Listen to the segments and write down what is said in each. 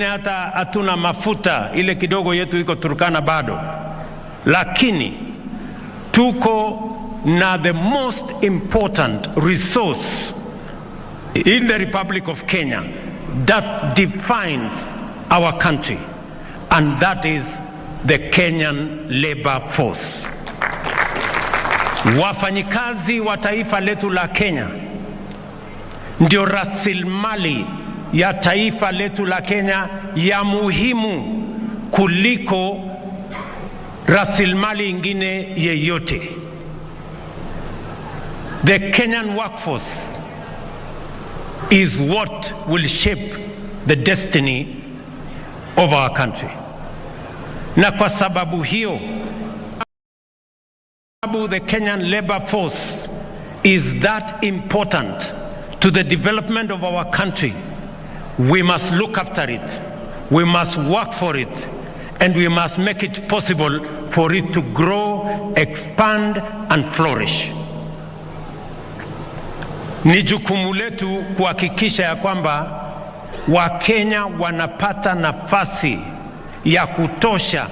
Hata hatuna mafuta, ile kidogo yetu iko Turkana bado, lakini tuko na the most important resource in the Republic of Kenya that defines our country, and that is the Kenyan labor force. Wafanyikazi wa taifa letu la Kenya ndio rasilimali ya taifa letu la Kenya ya muhimu kuliko rasilimali ingine yeyote. The Kenyan workforce is what will shape the destiny of our country. Na kwa sababu hiyo, the Kenyan labor force is that important to the development of our country. We must look after it, we must work for it, and we must make it possible for it to grow, expand, and flourish. Ni jukumu letu kuhakikisha ya kwamba Wakenya wanapata nafasi ya kutosha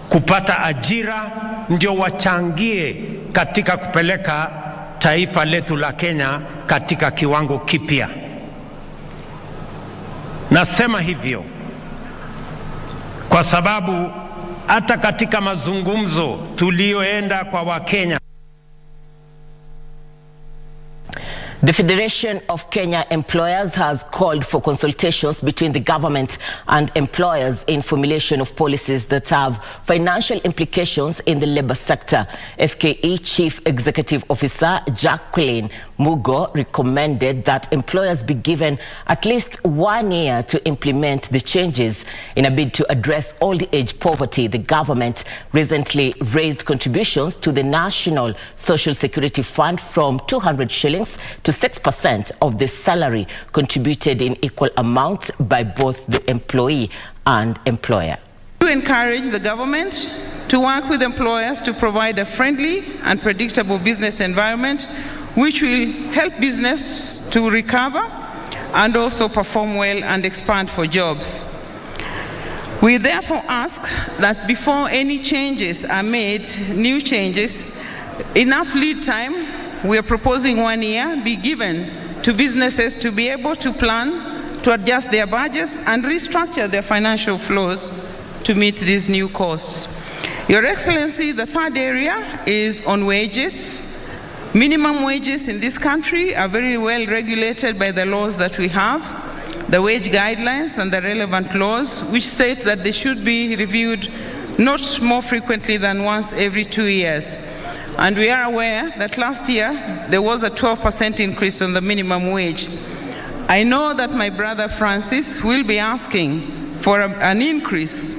kupata ajira, ndio wachangie katika kupeleka taifa letu la Kenya katika kiwango kipya. Nasema hivyo kwa sababu hata katika mazungumzo tulioenda kwa Wakenya, the Federation of Kenya Employers has called for consultations between the government and employers in formulation of policies that have financial implications in the labor sector. FKE Chief Executive Officer Jacqueline Mugo recommended that employers be given at least 1 year to implement the changes. In a bid to address old age poverty, the government recently raised contributions to the National Social Security Fund from 200 shillings to 6% of the salary, contributed in equal amounts by both the employee and employer. To encourage the government to work with employers to provide a friendly and predictable business environment which will help business to recover and also perform well and expand for jobs. We therefore ask that before any changes are made, new changes, enough lead time, we are proposing 1 year, be given to businesses to be able to plan, to adjust their budgets and restructure their financial flows to meet these new costs. Your Excellency, the third area is on wages. Minimum wages in this country are very well regulated by the laws that we have, the wage guidelines and the relevant laws, which state that they should be reviewed not more frequently than once every 2 years. And we are aware that last year there was a 12% increase on the minimum wage. I know that my brother Francis will be asking for an increase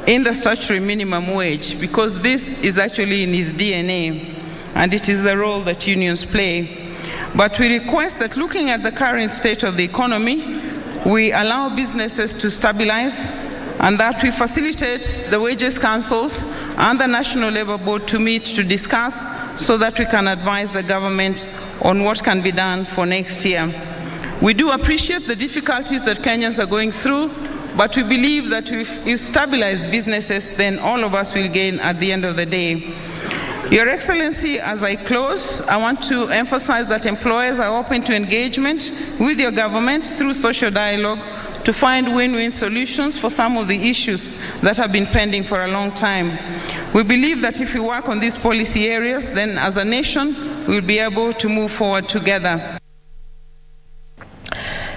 in the statutory minimum wage, because this is actually in his DNA and it is the role that unions play. But we request that, looking at the current state of the economy, we allow businesses to stabilize and that we facilitate the wages councils and the National Labour Board to meet to discuss, so that we can advise the government on what can be done for next year. We do appreciate the difficulties that Kenyans are going through, but we believe that if you stabilize businesses, then all of us will gain at the end of the day. Your Excellency, as I close, I want to emphasize that employers are open to engagement with your government through social dialogue to find win-win solutions for some of the issues that have been pending for a long time. We believe that if we work on these policy areas, then as a nation, we'll be able to move forward together.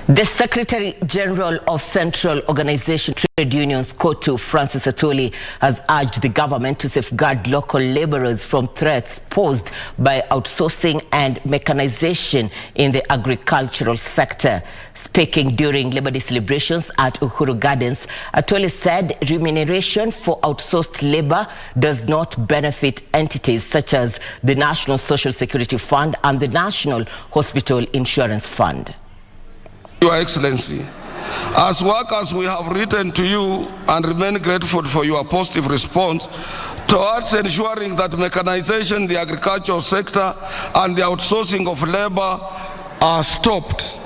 The Secretary General of Central Organization Trade Unions, KOTU, Francis Atwoli, has urged the government to safeguard local laborers from threats posed by outsourcing and mechanization in the agricultural sector. Speaking during Labor Day celebrations at Uhuru Gardens, Atwoli said remuneration for outsourced labor does not benefit entities such as the National Social Security Fund and the National Hospital Insurance Fund. Your Excellency, as workers, we have written to you and remain grateful for your positive response towards ensuring that mechanization in the agricultural sector and the outsourcing of labor are stopped.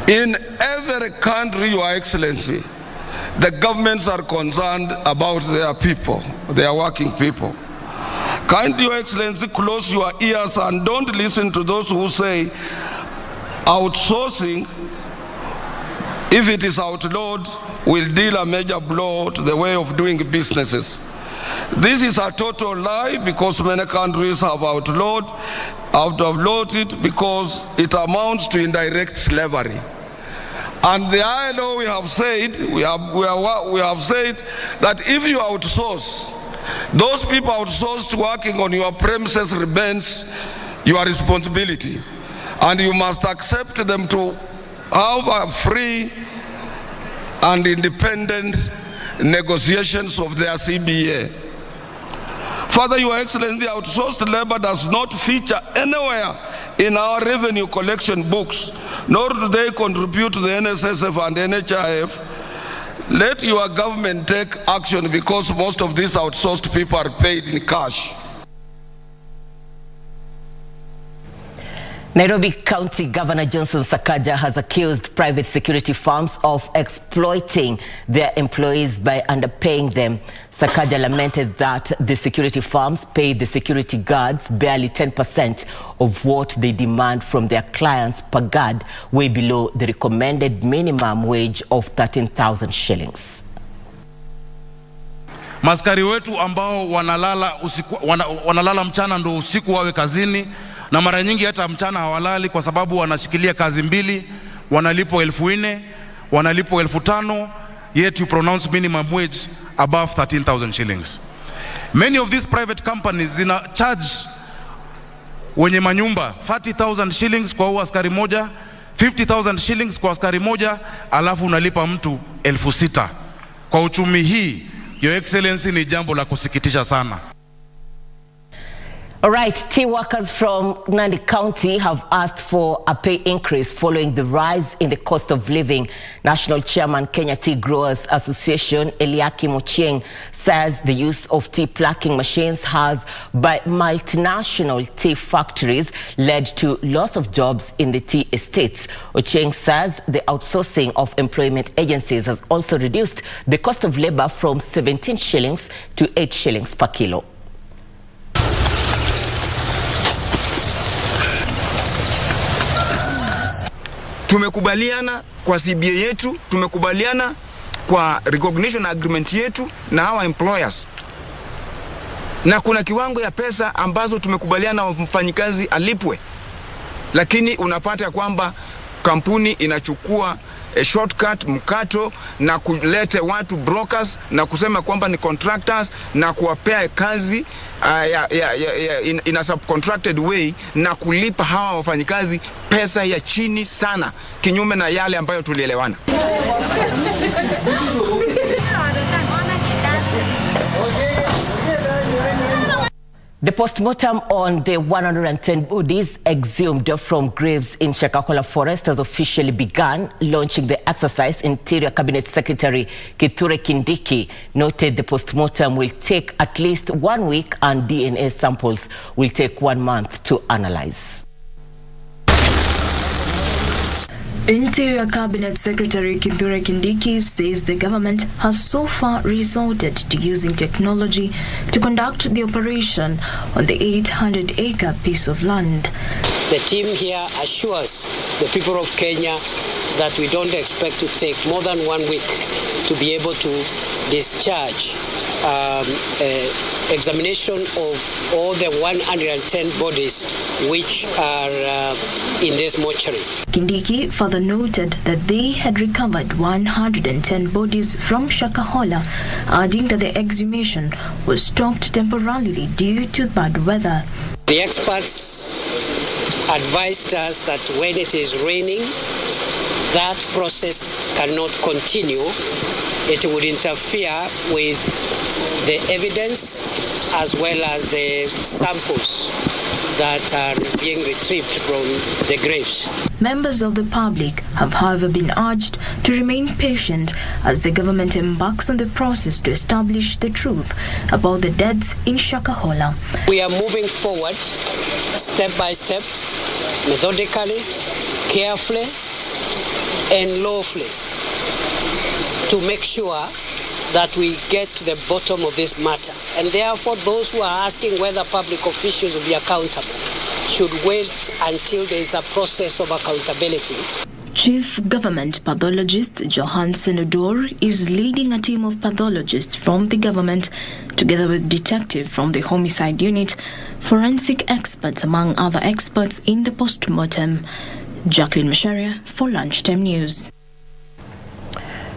In every country, Your Excellency, the governments are concerned about their people, their working people. Kindly, Your Excellency, close your ears and don't listen to those who say outsourcing, if it is outlawed, will deal a major blow to the way of doing businesses. This is a total lie, because many countries have outlawed it because it amounts to indirect slavery. And the ILO, we have said that if you outsource, those people outsourced working on your premises remains your responsibility, and you must accept them to have a free and independent negotiations of their CBA. Further, Your Excellency, outsourced labor does not feature anywhere in our revenue collection books, nor do they contribute to the NSSF and NHIF. Let your government take action, because most of these outsourced people are paid in cash. Nairobi County Governor Johnson Sakaja has accused private security firms of exploiting their employees by underpaying them. Sakaja lamented that the security firms pay the security guards barely 10% of what they demand from their clients per guard, way below the recommended minimum wage of 13,000 shillings. Maskari wetu ambao wanalala mchana ndo usiku wawe kazini, na mara nyingi hata mchana hawalali kwa sababu wanashikilia kazi mbili, wanalipo 4,000, wanalipo 5,000, yet you pronounce minimum wage above 13,000 shillings. Many of these private companies zina charge wenye manyumba 30,000 shillings kwa askari moja, 50,000 shillings kwa askari moja, alafu unalipa mtu 6,000. Kwa uchumi hii, Your Excellency, ni jambo la kusikitisha sana. All right, tea workers from Nandi County have asked for a pay increase following the rise in the cost of living. National Chairman Kenya Tea Growers Association Eliakim Ochieng says the use of tea plucking machines has, by multinational tea factories, led to loss of jobs in the tea estates. Ochieng says the outsourcing of employment agencies has also reduced the cost of labor from 17 shillings to 8 shillings per kilo. Tumekubaliana kwa CBA yetu, tumekubaliana kwa recognition agreement yetu na hawa employers. Na kuna kiwango ya pesa ambazo tumekubaliana mfanyikazi alipwe. Lakini unapata kwamba kampuni inachukua shortcut, mkato, na kulete watu brokers na kusema kwamba ni contractors na kuwapea kazi in a subcontracted way, na kulipa hawa wafanyikazi pesa ya chini sana, kinyume na yale ambayo tulielewana. The postmortem on the 110 bodies exhumed from graves in Shakahola Forest has officially begun. Launching the exercise, Interior Cabinet Secretary Kithure Kindiki noted the postmortem will take at least 1 week and DNA samples will take 1 month to analyze. Interior Cabinet Secretary Kithure Kindiki says the government has so far resorted to using technology to conduct the operation on the 800-acre piece of land. The team here assures the people of Kenya that we don't expect to take more than 1 week to be able to discharge examination of all the 110 bodies which are in this mortuary. Kindiki further noted that they had recovered 110 bodies from Shakahola, adding that the exhumation was stopped temporarily due to bad weather. The experts advised us that when it is raining, that process cannot continue. It would interfere with the evidence as well as the samples that are being retrieved from the graves. Members of the public have, however, been urged to remain patient as the government embarks on the process to establish the truth about the deaths in Shakahola. We are moving forward step by step, methodically, carefully, and lawfully to make sure that we get to the bottom of this matter. And therefore, those who are asking whether public officials will be accountable should wait until there is a process of accountability. Chief Government Pathologist Johansen Odor is leading a team of pathologists from the government, together with detective from the homicide unit, forensic experts among other experts in the post-mortem. Jacqueline Masharia for Lunchtime News.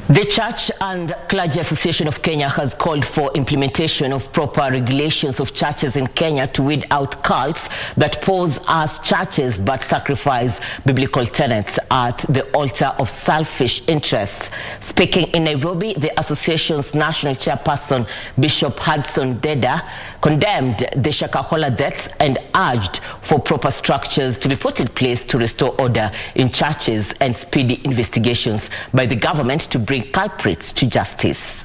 The Church and Clergy Association of Kenya has called for implementation of proper regulations of churches in Kenya to weed out cults that pose as churches but sacrifice biblical tenets at the altar of selfish interests. Speaking in Nairobi, the association's national chairperson, Bishop Hudson Deda, condemned the Shakahola deaths and urged for proper structures to be put in place to restore order in churches and speedy investigations by the government to bring culprits to justice.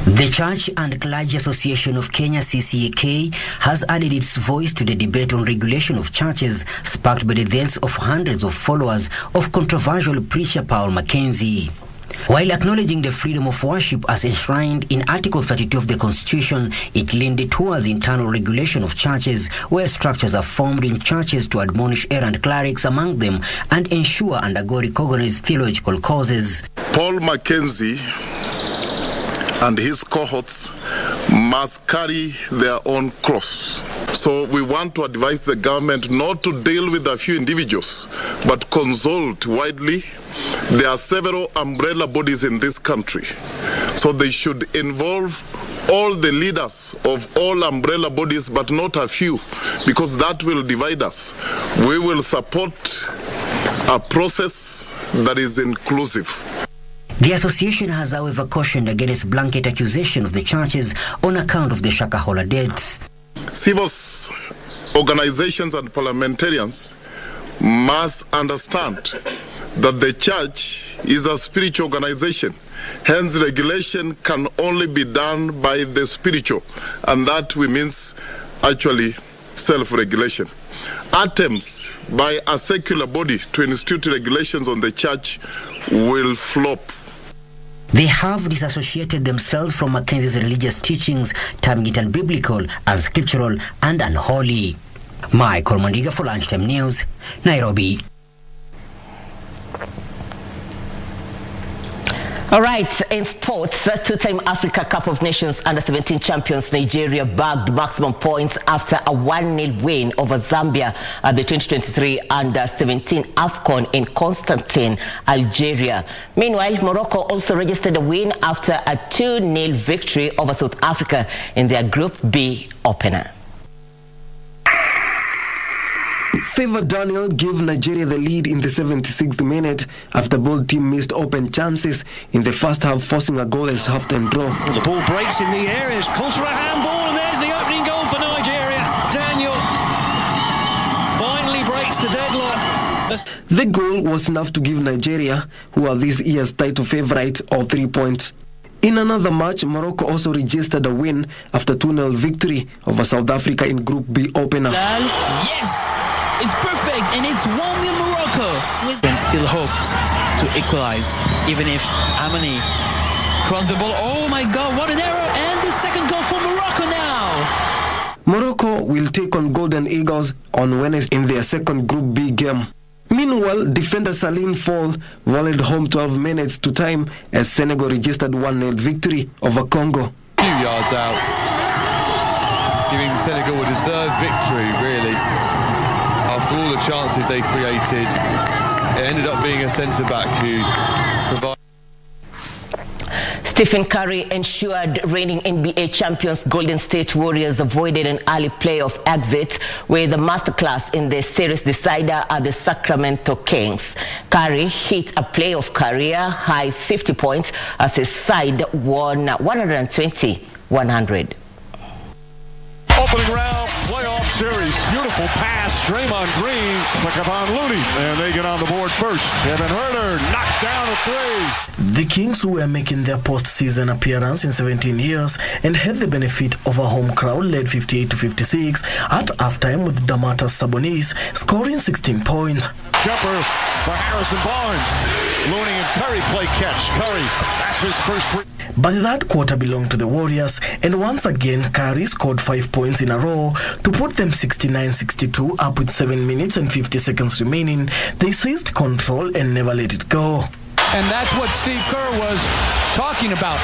The Church and Clergy Association of Kenya, CCAK, has added its voice to the debate on regulation of churches, sparked by the deaths of hundreds of followers of controversial preacher Paul Mackenzie. While acknowledging the freedom of worship as enshrined in Article 32 of the Constitution, it leaned towards internal regulation of churches, where structures are formed in churches to admonish errant clerics among them and ensure undergo recognized theological causes. Paul Mackenzie and his cohorts must carry their own cross. So we want to advise the government not to deal with a few individuals, but consult widely. There are several umbrella bodies in this country, so they should involve all the leaders of all umbrella bodies, but not a few, because that will divide us. We will support a process that is inclusive. The association has, however, cautioned against blanket accusation of the churches on account of the Shakahola deaths. Civil organizations and parliamentarians must understand that the church is a spiritual organization. Hence, regulation can only be done by the spiritual, and that means actually self-regulation. Attempts by a secular body to institute regulations on the church will flop. They have disassociated themselves from Mackenzie's religious teachings, terming it unbiblical, unscriptural, and unholy. Michael Mondiga for Lunchtime News, Nairobi. All right, in sports, two-time Africa Cup of Nations Under-17 champions Nigeria bagged maximum points after a 1-0 win over Zambia at the 2023 Under-17 AFCON in Constantine, Algeria. Meanwhile, Morocco also registered a win after a 2-0 victory over South Africa in their Group B opener. Favor Daniel gave Nigeria the lead in the 76th minute after both teams missed open chances in the first half, forcing a goalless halftime draw. Well, the ball breaks in the area, calls for a handball, and there's the opening goal for Nigeria. Daniel finally breaks the deadlock. The goal was enough to give Nigeria, who are this year's title favourite, all 3 points. In another match, Morocco also registered a win after 2-0 victory over South Africa in Group B opener. Yes! It's perfect, and it's 1-0 Morocco. And still hope to equalize, even if Amani crossed the ball. Oh my God, what an error! And the second goal for Morocco now. Morocco will take on Golden Eagles on Wednesday in their second Group B game. Meanwhile, defender Salim Fall volleyed home 12 minutes to time as Senegal registered 1-0 victory over Congo. 2 yards out, giving Senegal a deserved victory, really. After all the chances they created, it ended up being a centre-back who provided. Stephen Curry ensured reigning NBA champions Golden State Warriors avoided an early playoff exit with a masterclass in the series decider at the Sacramento Kings. Curry hit a playoff career-high 50 points as his side won 120-100. Opening round, playoffs. series. Beautiful pass. Draymond Green to Kevon Looney. And they get on the board first. Kevin Huerter knocks down a three. The Kings, who were making their postseason appearance in 17 years and had the benefit of a home crowd, led 58-56 at halftime with Domantas Sabonis scoring 16 points. Jumper for Harrison Barnes. Looney and Curry play catch. Curry, that's his first three. But that quarter belonged to the Warriors, and once again Curry scored 5 points in a row to put them 69-62 up with 7 minutes and 50 seconds remaining. They seized control and never let it go. And that's what Steve Kerr was talking about.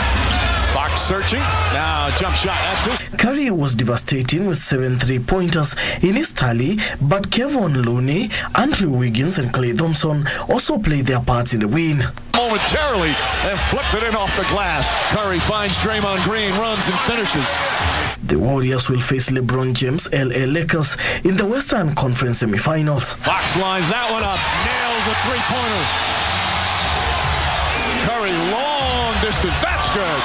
Fox searching. Now jump shot. That's his. Curry was devastating with 7 3-pointers in his tally, but Kevon Looney, Andrew Wiggins and Klay Thompson also played their parts in the win. Momentarily and flipped it in off the glass. Curry finds Draymond Green, runs and finishes. The Warriors will face LeBron James' LA Lakers in the Western Conference semifinals. Fox lines that one up. Nails a three-pointer. Curry, long distance. That's good.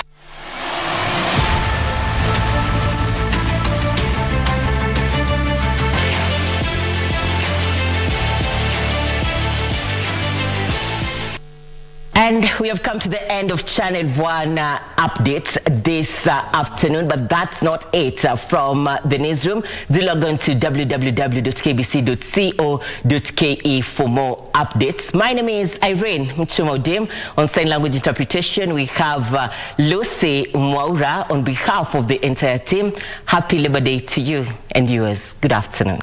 And we have come to the end of Channel 1 updates this afternoon, but that's not it from the newsroom. Do log on to www.kbc.co.ke for more updates. My name is Irene Muchuma. On sign language interpretation, we have Lucy Mwaura. On behalf of the entire team, happy Labor Day to you and yours. Good afternoon.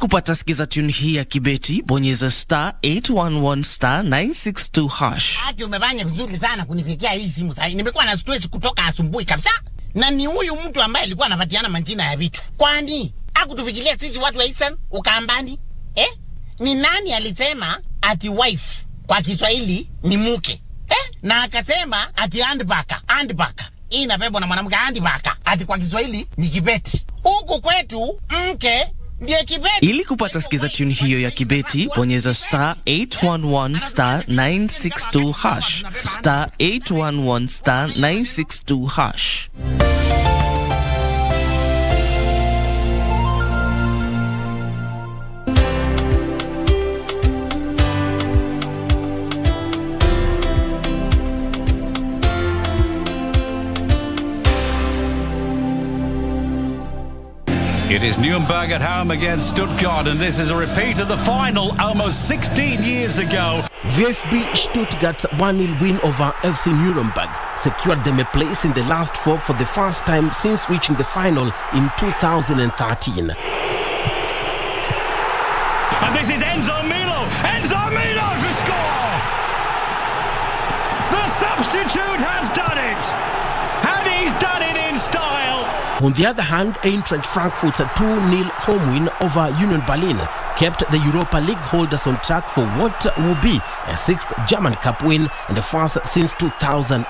Kupata sikiza tune hii ya kibeti, bonyeza *811*962#. Aki umefanya vizuri sana kunifikia hii simu sasa. Nimekuwa na stress kutoka asubuhi kabisa. Na ni huyu mtu ambaye alikuwa anapatiana majina ya vitu. Kwani hakutufikiria sisi watu wa Eastern Ukambani? Ni nani alisema ati wife kwa Kiswahili ni mke? Na akasema ati handbaka. Hii inabebwa na mwanamke handbaka. Ati kwa Kiswahili ni kibeti. Huku kwetu mke ndiye kibeti. Ili kupata sikiza tune hiyo ya kibeti, bonyeza *811*962#. *811*962#. It is Nuremberg at home against Stuttgart, and this is a repeat of the final almost 16 years ago. VfB Stuttgart's 1-0 win over FC Nuremberg secured them a place in the last four for the first time since reaching the final in 2013. And this is Enzo Milo to score! The substitute has done it! And he's done it in style! On the other hand, Eintracht Frankfurt's 2-0 home win over Union Berlin kept the Europa League holders on track for what will be a 6th German Cup win and the first since 2018.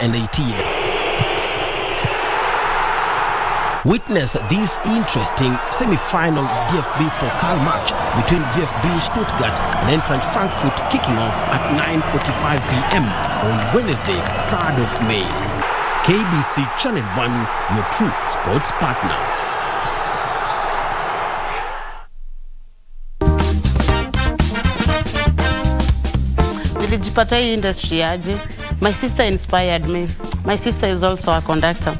Witness this interesting semi-final DFB Pokal match between VfB Stuttgart and Eintracht Frankfurt kicking off at 9:45 p.m. on Wednesday, 3rd of May. KBC Channel 1, your true sports partner. Nilijipata hii industry aje. My sister inspired me. My sister is also a conductor.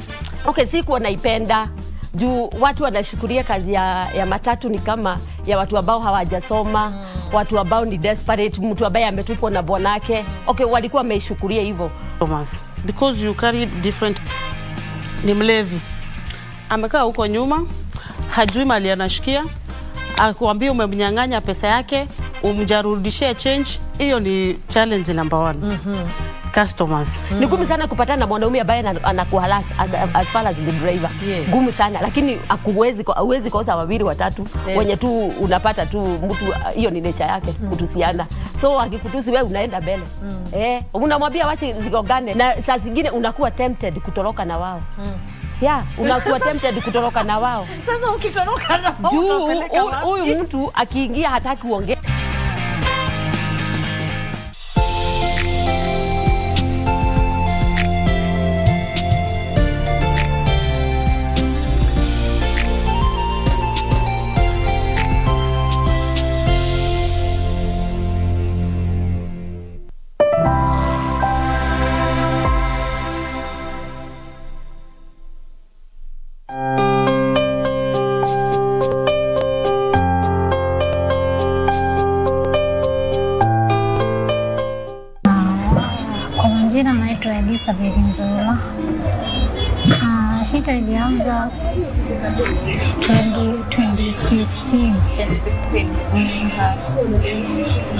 Okay, siku wanaipenda juu watu wanashukuria kazi ya matatu ni kama ya watu ambao hawajasoma, watu ambao ni desperate, mtu ambaye ametupwa na bwanake. Okay, walikuwa wameishukuria hivyo. Thomas, because you carry different. Ni mlevi. Amekaa huko nyuma, hajui mali anashikia, akuambia umemnyang'anya pesa yake, umjarudishie change. Hiyo ni challenge number 1. Customers. Ni gumu sana kupatana na mwanaume ambaye anakuhalas as far as the driver. Gumu sana, lakini huwezi kosa wawili watatu wenye tu unapata tu mtu, hiyo ni nature yake kutusiana. So akikutusi wewe unaenda mbele. Unamwambia wacha zigongane, na saa zingine unakuwa tempted kutoroka na wao. Unakuwa tempted kutoroka na wao. Sasa ukitoroka na wao utapeleka wapi? Huyu mtu akiingia hataki uongee. Shida ilianza 2016.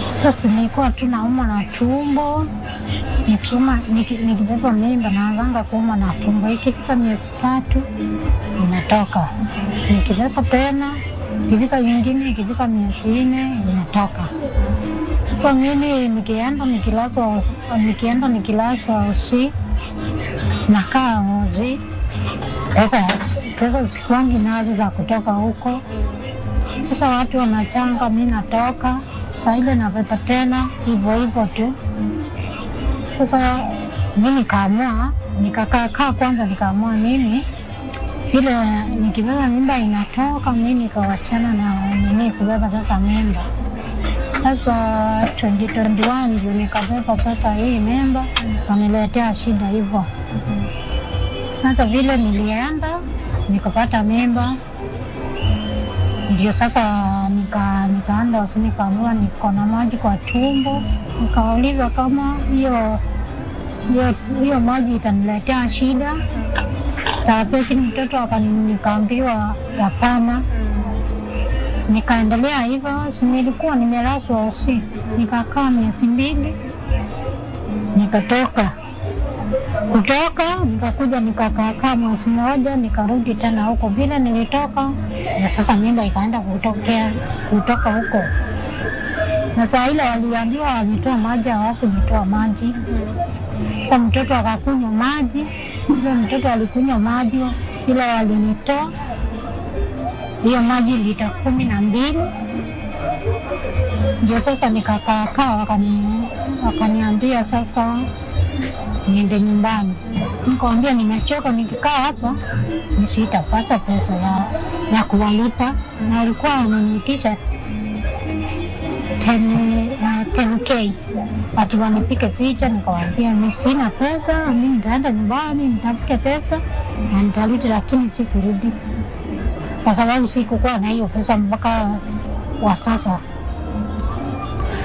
Sasa nilikuwa tu naumwa na tumbo, nikibeba mimba naanza kuumwa na tumbo. Ikifika miezi 3 inatoka, nikibeba tena, ikifika nyingine, ikifika miezi 4 inatoka. Sasa mimi nikienda nikilazwa usi, nakaa uzi, pesa sikuangi nazo za kutoka huko. Sasa watu wanachanga, mimi natoka, saa ile nabeba tena, hivyo tu. Sasa mimi nikakaa kwanza, nikaamua mimi vile nikibeba mimba inatoka, mimi nikawachana na nini kubeba sasa mimba. Sasa 2021 ndio nikabeba sasa hii mimba, kaniletea shida hivyo. Sasa vile nilienda nikapata mimba, ndio sasa nikaenda nikaambiwa niko na maji kwa tumbo. Nikauliza kama hiyo maji itaniletea shida. Lakini mtoto nikaambiwa hapana. Nikaendelea hivyo, nilikuwa nimelazwa usi, nikakaa miezi 2, nikatoka. Nikakuja nikakaa mwezi 1, nikarudi tena huko. Vile nilitoka, na sasa mimba ikaenda kutoka huko. Na saa ile waliambiwa wajitoa maji, hawakujitoa maji. Sasa mtoto akakunywa maji, vile mtoto alikunywa maji, ile walinitoa hiyo maji lita 12. Ndio sasa nikakaa, wakaniambia sasa niende nyumbani. Nikamwambia nimechoka, nikikaa hapa nisitapata pesa ya kuwalipa, na walikuwa wananiitisha 10K ati wanipike picha. Nikamwambia mimi sina pesa, mimi nitaenda nyumbani nitafute pesa na nitarudi, lakini sikurudi kwa sababu sikukuwa na hiyo pesa mpaka wa sasa.